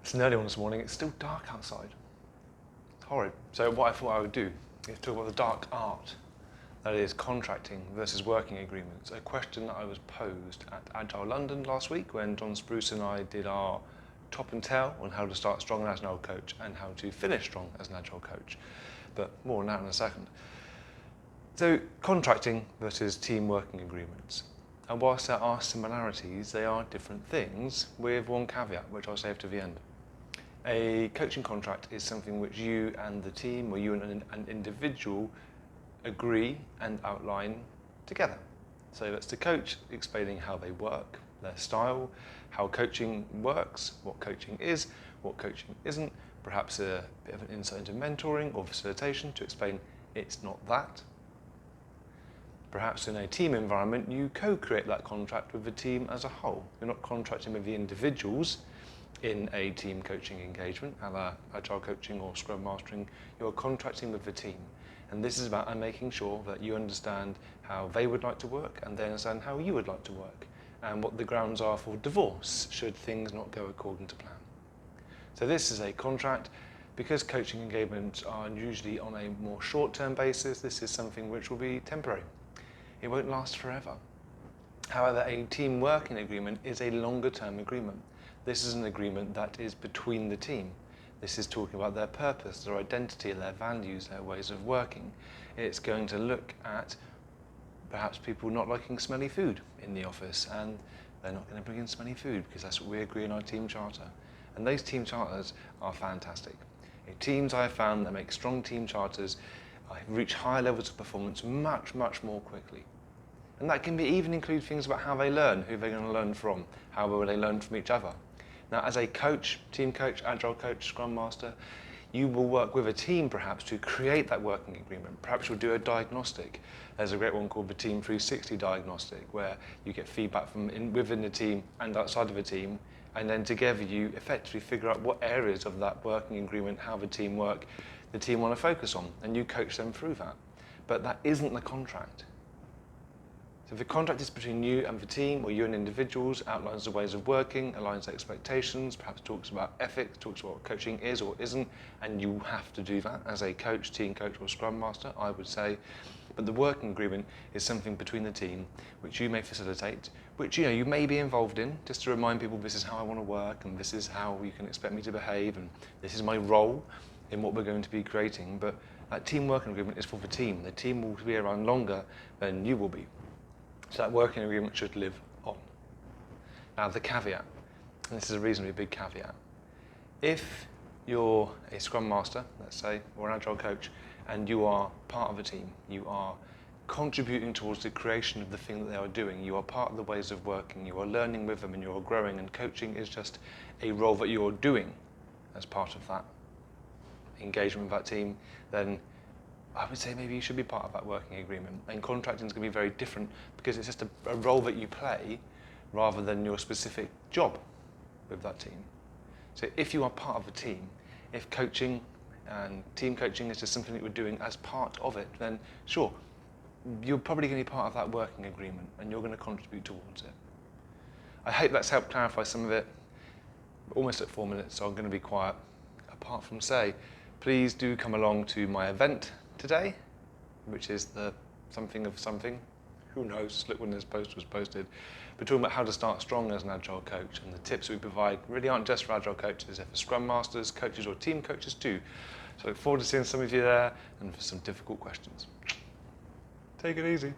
It's an early one this morning, it's still dark outside. It's horrid. So what I thought I would do is talk about the dark art, that is contracting versus working agreements, a question that I was posed at Agile London last week when John Spruce and I did our top and tail on how to start strong as an Agile coach and how to finish strong as an Agile coach. But more on that in a second. So contracting versus team working agreements. And whilst there are similarities, they are different things with one caveat, which I'll save to the end. A coaching contract is something which you and the team, or you and an individual, agree and outline together. So that's the coach explaining how they work, their style, how coaching works, what coaching is, what coaching isn't, perhaps a bit of an insight into mentoring or facilitation to explain it's not that. Perhaps in a team environment, you co-create that contract with the team as a whole. You're not contracting with the individuals in a team coaching engagement, a la Agile coaching or Scrum Mastering. You're contracting with the team. And this is about making sure that you understand how they would like to work and they understand how you would like to work and what the grounds are for divorce should things not go according to plan. So this is a contract. Because coaching engagements are usually on a more short-term basis, this is something which will be temporary. It won't last forever. However, a team working agreement is a longer-term agreement. This is an agreement that is between the team. This is talking about their purpose, their identity, their values, their ways of working. It's going to look at perhaps people not liking smelly food in the office, and they're not going to bring in smelly food because that's what we agree in our team charter. And those team charters are fantastic. In teams I have found that make strong team charters reach higher levels of performance much, much more quickly. And that can even include things about how they learn, who they're going to learn from, how will they learn from each other. Now, as a coach, team coach, Agile coach, Scrum Master, you will work with a team perhaps to create that working agreement. Perhaps you'll do a diagnostic. There's a great one called the Team 360 diagnostic, where you get feedback from within the team and outside of the team, and then together you effectively figure out what areas of that working agreement, how the team work, the team want to focus on, and you coach them through that. But that isn't the contract. So if the contract is between you and the team, or you and individuals, outlines the ways of working, aligns expectations, perhaps talks about ethics, talks about what coaching is or isn't, and you have to do that as a coach, team coach or Scrum Master, I would say. But the working agreement is something between the team, which you may facilitate, which you may be involved in, just to remind people this is how I want to work, and this is how you can expect me to behave, and this is my role in what we're going to be creating. But that team working agreement is for the team. The team will be around longer than you will be. So that working agreement should live on. Now the caveat, and this is a reasonably big caveat. If you're a Scrum Master, let's say, or an Agile coach, and you are part of a team, you are contributing towards the creation of the thing that they are doing, you are part of the ways of working, you are learning with them and you are growing, and coaching is just a role that you're doing as part of that engagement with that team, then I would say maybe you should be part of that working agreement. And contracting is going to be very different because it's just a role that you play rather than your specific job with that team. So if you are part of a team, if coaching and team coaching is just something that you're doing as part of it, then sure, you're probably going to be part of that working agreement and you're going to contribute towards it. I hope that's helped clarify some of it. We're almost at 4 minutes, so I'm going to be quiet. Apart from say, please do come along to my event today, which is the something of something. Who knows, look when this post was posted. We're talking about how to start strong as an Agile coach, and the tips we provide really aren't just for Agile coaches, they're for Scrum Masters, coaches or team coaches too. So I look forward to seeing some of you there and for some difficult questions. Take it easy.